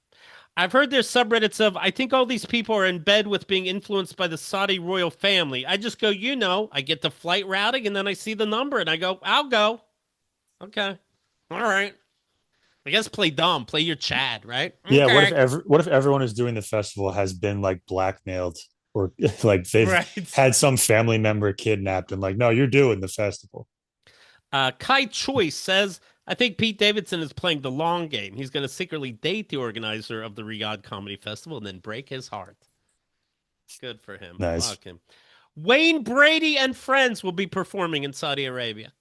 I've heard there's subreddits of, I think all these people are in bed with being influenced by the Saudi royal family. I just go, I get the flight routing and then I see the number and I go, I'll go. Okay. All right. I guess play dumb, play your Chad, right? Yeah. Okay. What if everyone who's doing the festival has been like blackmailed or like they've had some family member kidnapped and like, no, you're doing the festival. Kai Choice says, I think Pete Davidson is playing the long game. He's going to secretly date the organizer of the Riyadh Comedy Festival and then break his heart. Good for him. Nice. Fuck him. Wayne Brady and friends will be performing in Saudi Arabia.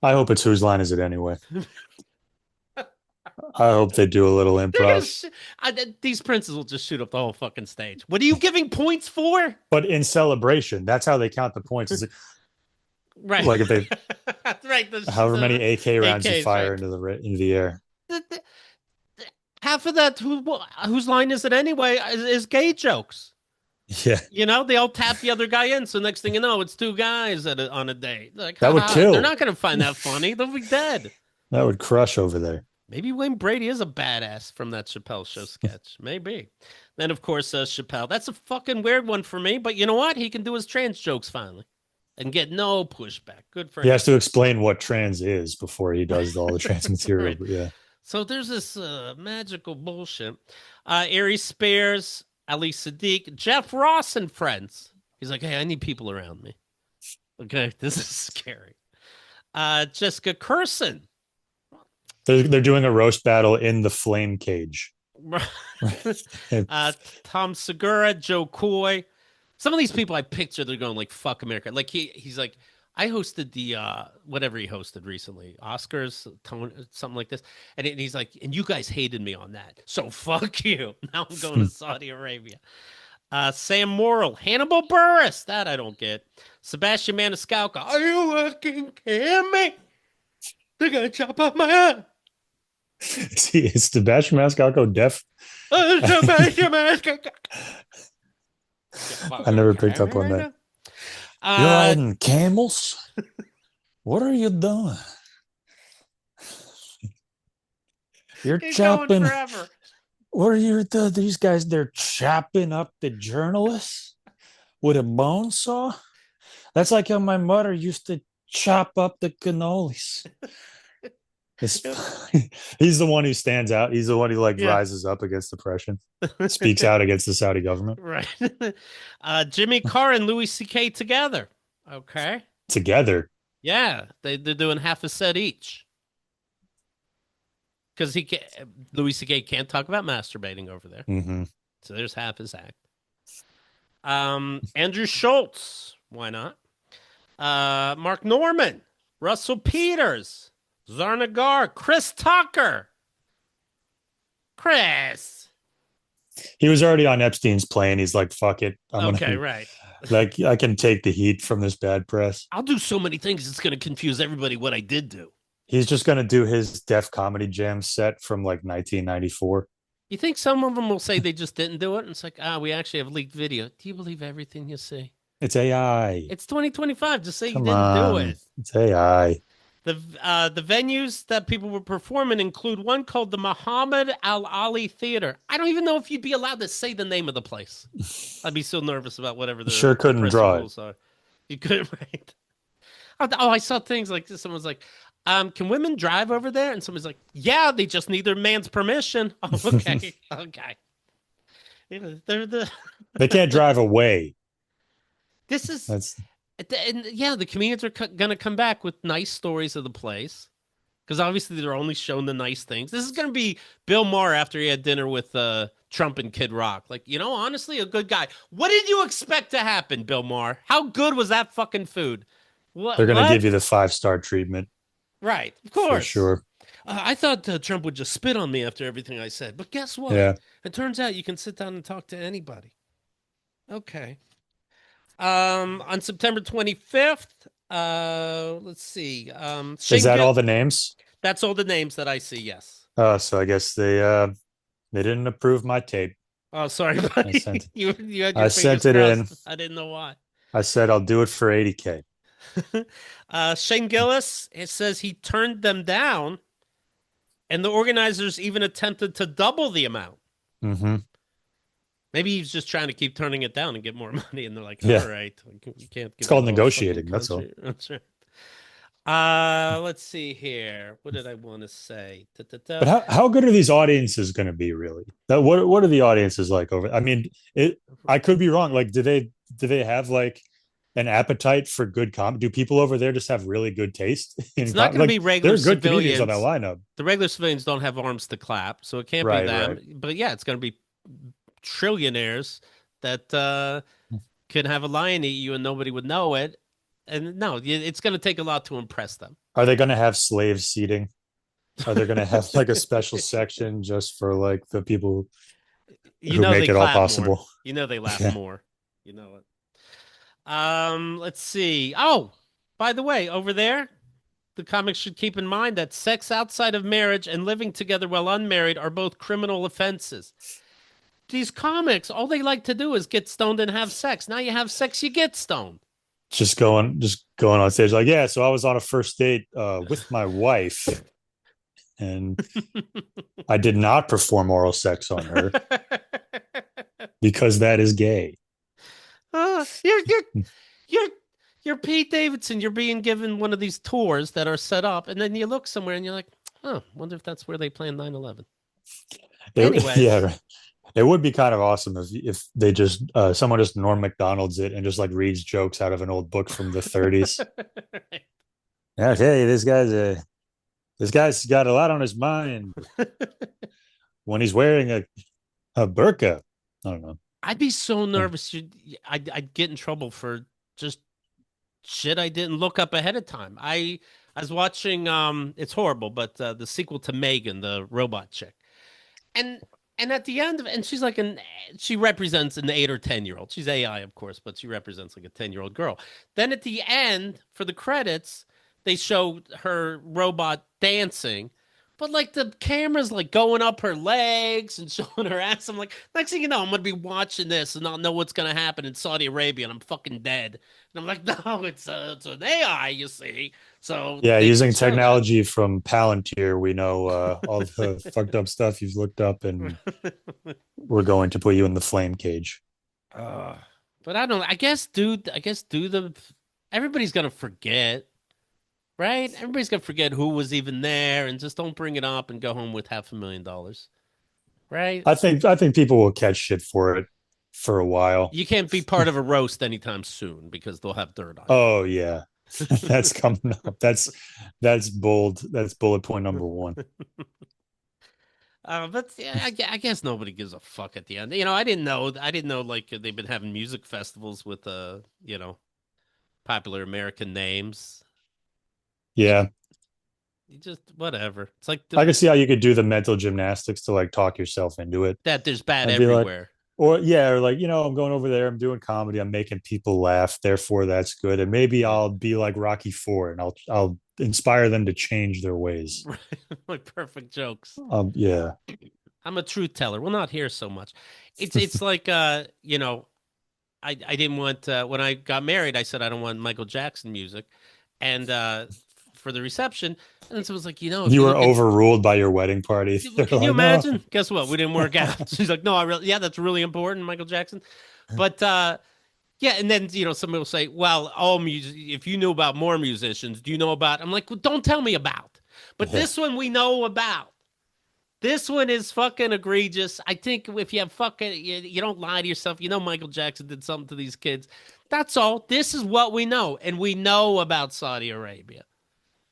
I hope it's Whose Line Is It Anyway? I hope they do a little improv. These princes will just shoot up the whole fucking stage. What are you giving points for? But in celebration, that's how they count the points. Right. Like if they, right. However many AK rounds AKs, you fire into the air. Half of that, whose line is it anyway, is gay jokes. Yeah. They all tap the other guy in. So next thing you know, it's two guys on a date. Like, that would kill. They're not going to find that funny. They'll be dead. That would crush over there. Maybe Wayne Brady is a badass from that Chappelle Show sketch. Maybe. Then, of course, Chappelle. That's a fucking weird one for me. But you know what? He can do his trans jokes finally and get no pushback. Good for him. He has to explain what trans is before he does all the trans material. Right. Yeah. So there's this magical bullshit. Aries Spears, Ali Sadiq, Jeff Ross and friends. He's like, hey, I need people around me. Okay, this is scary. Jessica Curson. They're doing a roast battle in the flame cage. Tom Segura, Joe Coy. Some of these people I picture, they're going like, fuck America. Like he's like, I hosted the whatever he hosted recently, Oscars, something like this. And he's like, and you guys hated me on that. So fuck you. Now I'm going to Saudi Arabia. Sam Morrill, Hannibal Buress. That I don't get. Sebastian Maniscalco. Are you fucking kidding me? They're going to chop off my head. Is Sebastian Maniscalco deaf? Sebastian Maniscalco. I never picked up on that. You're riding camels? What are you doing? You're chopping. What are you? These guys? They're chopping up the journalists with a bone saw. That's like how my mother used to chop up the cannolis. He's the one who stands out. He's the one who rises up against oppression, speaks out against the Saudi government. Right. Jimmy Carr and Louis C.K. together. Okay. Together. Yeah. They're doing half a set each. because Louis C.K. can't talk about masturbating over there. Mm-hmm. So there's half his act. Andrew Schultz, why not? Mark Norman, Russell Peters, Zarnagar, Chris Tucker. Chris. He was already on Epstein's plane. He's like, fuck it. Okay, right. Like, I can take the heat from this bad press. I'll do so many things, it's going to confuse everybody what I did do. He's just going to do his Def Comedy Jam set from like 1994. You think some of them will say they just didn't do it? And it's like, we actually have leaked video. Do you believe everything you see? It's AI. It's 2025. Just say Come you didn't do on. it. It's AI. The venues that people were performing include one called the Muhammad Al Ali Theater. I don't even know if you'd be allowed to say the name of the place. I'd be so nervous about whatever the Sure couldn't draw it. rules are. You couldn't, right? Oh, I saw things like this. Someone's like, can women drive over there? And someone's like, yeah, they just need their man's permission. Oh, okay. Okay. They can't drive away. This is... And yeah, the comedians are going to come back with nice stories of the place because obviously they're only shown the nice things. This is going to be Bill Maher after he had dinner with Trump and Kid Rock. Like, honestly, a good guy. What did you expect to happen, Bill Maher? How good was that fucking food? They're going to give you the 5-star treatment. Right, of course. For sure. I thought Trump would just spit on me after everything I said. But guess what? Yeah. It turns out you can sit down and talk to anybody. Okay. On September 25th, let's see. Is that all the names? That's all the names that I see, yes. So I guess they didn't approve my tape. Oh, sorry, buddy. You had your I sent it in. I didn't know why. I said I'll do it for $80K. Shane Gillis, it says he turned them down, and the organizers even attempted to double the amount. Mm-hmm. Maybe he's just trying to keep turning it down and get more money, and they're like, all right, you can't. It's called negotiating. That's all. That's right. Let's see here. What did I want to say? But how good are these audiences going to be, really? What are the audiences like over? I mean, I could be wrong. Like, do they have like an appetite for good comedy? Do people over there just have really good taste? It's not going to be regular civilians. There are good civilians comedians on that lineup. The regular civilians don't have arms to clap, so it can't be them. Right. But yeah, it's going to be trillionaires that could have a lion eat you and nobody would know it. And no, it's going to take a lot to impress them. Are they going to have slave seating? Are they going to have like a special section just for like the people who make it all possible? More. They laugh more. You know it. Let's see. Oh, by the way, over there, the comics should keep in mind that sex outside of marriage and living together while unmarried are both criminal offenses. These comics, all they like to do is get stoned and have sex. Now you have sex, you get stoned. Just going on stage like, yeah, so I was on a first date with my wife, and I did not perform oral sex on her because that is gay. You're Pete Davidson. You're being given one of these tours that are set up, and then you look somewhere and you're like, oh, wonder if that's where they planned 9/11. Anyway. Yeah, right. It would be kind of awesome if they just someone just Norm Macdonald's it and just like reads jokes out of an old book from the 30s. Right. I'll tell you, this guy's got a lot on his mind when he's wearing a burqa. I don't know. I'd be so nervous. I'd get in trouble for just shit I didn't look up ahead of time. I was watching it's horrible, but the sequel to Megan, the robot chick, and at the end of it, and she's like she represents an 8 or 10-year-old. She's AI, of course, but she represents like a 10-year-old girl. Then at the end, for the credits, they show her robot dancing, but like the camera's like going up her legs and showing her ass. I'm like, next thing you know, I'm gonna be watching this and I'll know what's gonna happen in Saudi Arabia, and I'm fucking dead. And I'm like, no, it's an AI, you see. So yeah, using technology from Palantir, we know all the fucked up stuff you've looked up, and we're going to put you in the flame cage. But I don't. I guess everybody's gonna forget, right? Everybody's gonna forget who was even there, and just don't bring it up and go home with $500,000, right? I think people will catch shit for it for a while. You can't be part of a roast anytime soon because they'll have dirt on you. Oh yeah. That's coming up. That's bold. That's bullet point number 1. But yeah, I guess nobody gives a fuck at the end. I didn't know like they've been having music festivals with popular American names. You, Yeah. you just whatever. It's like I can see how you could do the mental gymnastics to like talk yourself into it that there's bad and be like, everywhere. or yeah, or like, I'm going over there, I'm doing comedy, I'm making people laugh, therefore that's good. And maybe Yeah. I'll be like Rocky Four and I'll inspire them to change their ways. Like perfect jokes. Yeah. I'm a truth teller. Well, not here so much. It's like I didn't want when I got married, I said I don't want Michael Jackson music. And for the reception, and someone was like, if You you were look at overruled by your wedding party. They're can you like, no. imagine? Guess what? We didn't work out. She's like, no, yeah, that's really important, Michael Jackson. But yeah, and then somebody will say, well, if you knew about more musicians, do you know about? I'm like, well, don't tell me about. But Yeah. this one we know about. This one is fucking egregious. I think if you have you don't lie to yourself. You know Michael Jackson did something to these kids. That's all. This is what we know, and we know about Saudi Arabia.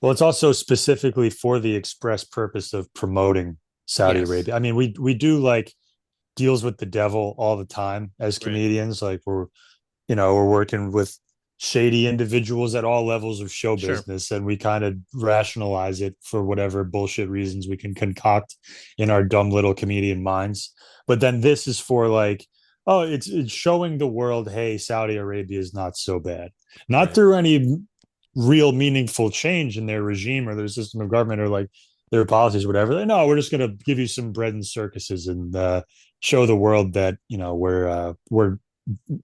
Well, it's also specifically for the express purpose of promoting Saudi Yes, Arabia. I mean, we do like deals with the devil all the time as right, comedians. Like we're working with shady individuals at all levels of show sure. business, and we kind of rationalize it for whatever bullshit reasons we can concoct in our dumb little comedian minds. But then this is for like, oh, it's showing the world, hey, Saudi Arabia is not so bad. Not Right. through any real meaningful change in their regime or their system of government or like their policies or whatever. No, we're just going to give you some bread and circuses and show the world that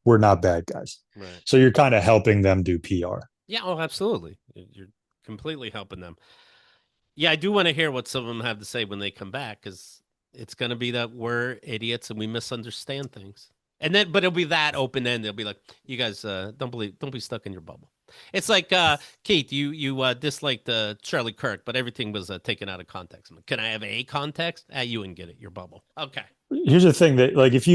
we're not bad guys. Right. So you're kind of helping them do PR. Yeah, oh, absolutely. You're completely helping them. Yeah, I do want to hear what some of them have to say when they come back because it's going to be that we're idiots and we misunderstand things. And then, but it'll be that open end. They'll be like, "You guys, don't be stuck in your bubble." It's like Keith, you disliked Charlie Kirk, but everything was taken out of context. I'm like, can I have a context? You wouldn't get it. Your bubble. Okay. Here's the thing that like if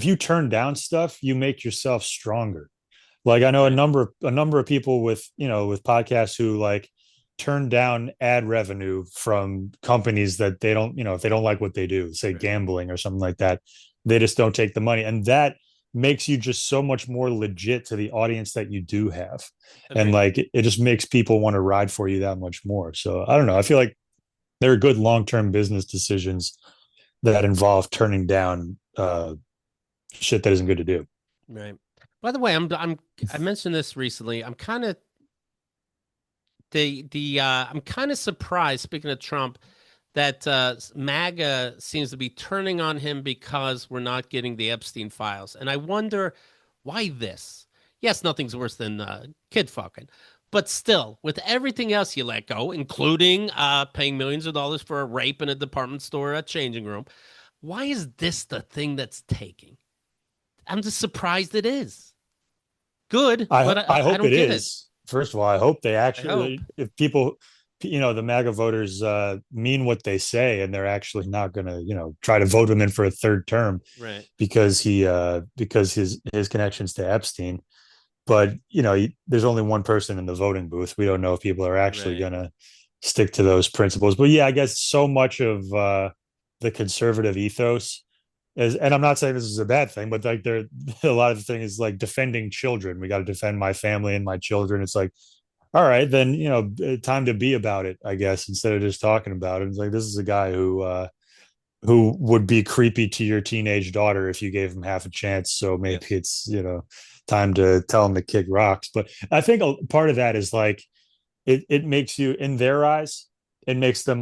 you turn down stuff, you make yourself stronger. Like I know Right. a number of people with with podcasts who like turn down ad revenue from companies that they don't if they don't like what they do, say Right. gambling or something like that, they just don't take the money, and that makes you just so much more legit to the audience that you do have, and Agreed. like it just makes people want to ride for you that much more. So I don't know. I feel like there are good long term business decisions that involve turning down shit that isn't good to do. Right. By the way, I mentioned this recently. I'm kind of the I'm kind of surprised. Speaking of Trump, that MAGA seems to be turning on him because we're not getting the Epstein files, and I wonder why this. Yes, nothing's worse than kid fucking, but still, with everything else you let go, including paying millions of dollars for a rape in a department store changing room, why is this the thing that's taking? I'm just surprised it is good, but I I hope don't it get it. is. First of all, I hope they I hope. actually, if people, the MAGA voters mean what they say, and they're actually not going to, try to vote him in for a third term Right. because because his connections to Epstein. But there's only one person in the voting booth. We don't know if people are actually Right. going to stick to those principles. But yeah, I guess so much of the conservative ethos and I'm not saying this is a bad thing, but like there a lot of the thing is like defending children. We got to defend my family and my children. It's like, all right, then time to be about it, I guess, instead of just talking about it. It's like this is a guy who would be creepy to your teenage daughter if you gave him half a chance. So maybe Yes. it's time to tell him to kick rocks. But I think a part of that is like it makes you in their eyes it makes him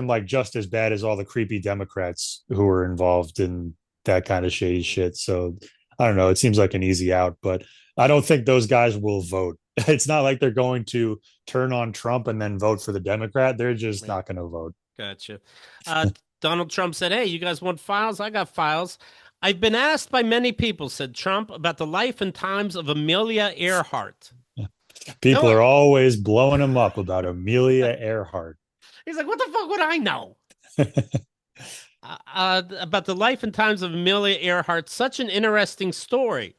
like just as bad as all the creepy Democrats who were involved in that kind of shady shit. So I don't know. It seems like an easy out, but I don't think those guys will vote. It's not like they're going to turn on Trump and then vote for the Democrat. They're just Right. not going to vote. Gotcha. Uh, Donald Trump said, "Hey, you guys want files? I got files." I've been asked by many people," said Trump, "about the life and times of Amelia Earhart." People No, are always blowing him up about Amelia Earhart. he's like, "What the fuck would I know?" About the life and times of Amelia Earhart, such an interesting story.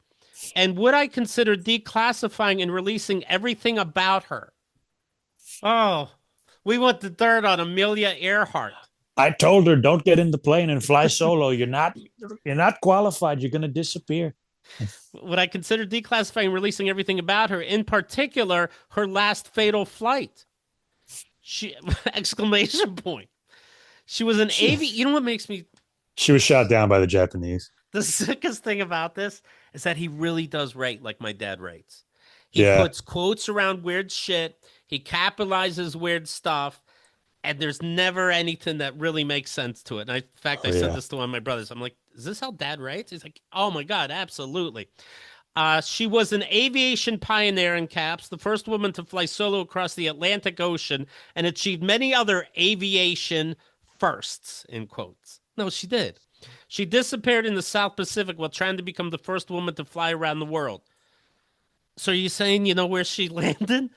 And would I consider declassifying and releasing everything about her? Oh, we want the dirt on Amelia Earhart. I told her, don't get in the plane and fly solo. You're not qualified. You're gonna disappear. Would I consider declassifying and releasing everything about her, in particular her last fatal flight? She exclamation point. She was an She, AV. You know what makes me she was shot down by the Japanese. the sickest thing about this is that he really does rate like my dad rates. He Yeah. puts quotes around weird shit. He capitalizes weird stuff, and there's never anything that really makes sense to it. And in fact, I Oh said yeah. this to one of my brothers. I'm like, "Is this how Dad writes?" He's like, "Oh my god, absolutely." She was an aviation pioneer in caps, the first woman to fly solo across the Atlantic Ocean, and achieved many other aviation firsts, in quotes. No, she did. She disappeared in the South Pacific while trying to become the first woman to fly around the world. So are you saying you know where she landed?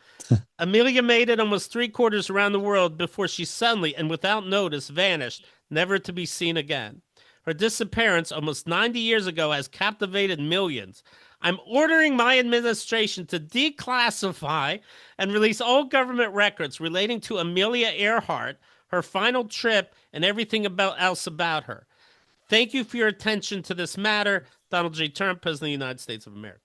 Amelia made it almost three-quarters around the world before she suddenly and without notice vanished, never to be seen again. Her disappearance almost 90 years ago has captivated millions. I'm ordering my administration to declassify and release all government records relating to Amelia Earhart, her final trip, and everything else about her. Thank you for your attention to this matter. Donald J. Trump, President of the United States of America.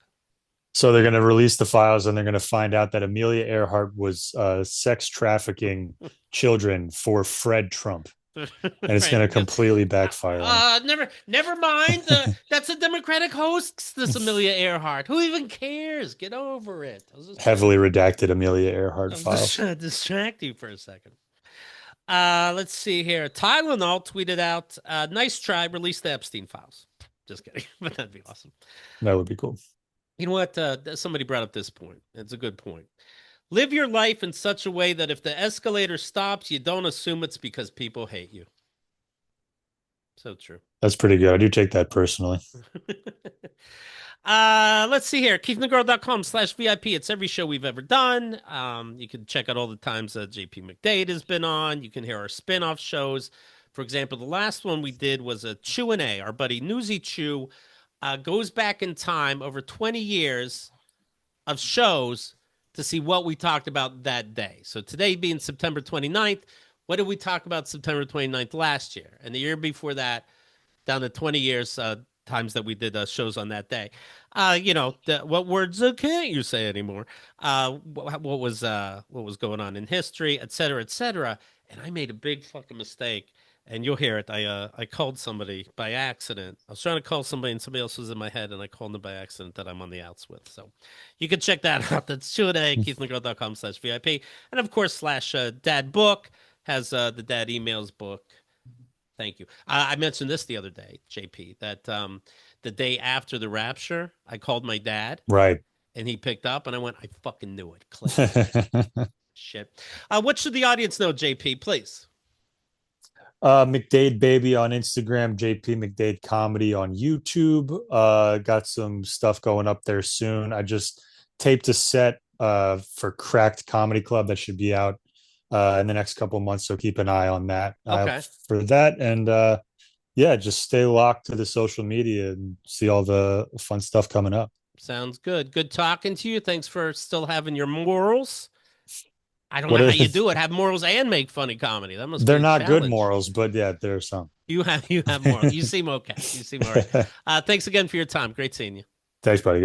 So they're gonna release the files, and they're gonna find out that Amelia Earhart was sex trafficking children for Fred Trump, and it's Right, gonna because completely backfire on never mind. him. That's a Democratic hoax. This Amelia Earhart. Who even cares? Get over it. I was just trying Heavily redacted Amelia I Earhart was just files. trying to distract you for a second. Let's see here. Tylenol tweeted out, "Nice try. Release the Epstein files." Just kidding, but that'd be awesome. That would be cool. You know what? Somebody brought up this point. It's a good point. Live your life in such a way that if the escalator stops, you don't assume it's because people hate you. So true. That's pretty good. I do take that personally. Let's see here. KeithNtheGirl.com/VIP. It's every show we've ever done. You can check out all the times JP McDade has been on. You can hear our spin-off shows. For example, the last one we did was a Q&A. Our buddy Newsy Chew goes back in time over 20 years of shows to see what we talked about that day. So today being September 29th, what did we talk about September 29th last year? And the year before that, down to 20 years, times that we did shows on that day. What words can't you say anymore? What was going on in history, et cetera, et cetera. And I made a big fucking mistake. And you'll hear it. I called somebody by accident. I was trying to call somebody, and somebody else was in my head, and I called them by accident that I'm on the outs with. So you can check that out. That's Q&A, KeithNtheGirl.com/VIP. And of course, /Dad Book has the Dad Emails book. Thank you. I mentioned this the other day, JP, that the day after the rapture, I called my dad, Right. and he picked up, and I went, I fucking knew it. Click. Shit. What should the audience know, JP, please? McDade Baby on Instagram, JP McDade Comedy on YouTube. Got some stuff going up there soon. I just taped a set for Cracked Comedy Club that should be out in the next couple of months. So keep an eye on that Okay. for that. And yeah, just stay locked to the social media and see all the fun stuff coming up. Sounds good. Good talking to you. Thanks for still having your morals. I don't What know how are you do it. Have morals and make funny comedy. That must be they're a not good challenge. morals, but yeah, there's some. You have morals. You seem okay. You seem all right. Thanks again for your time. Great seeing you. Thanks, buddy.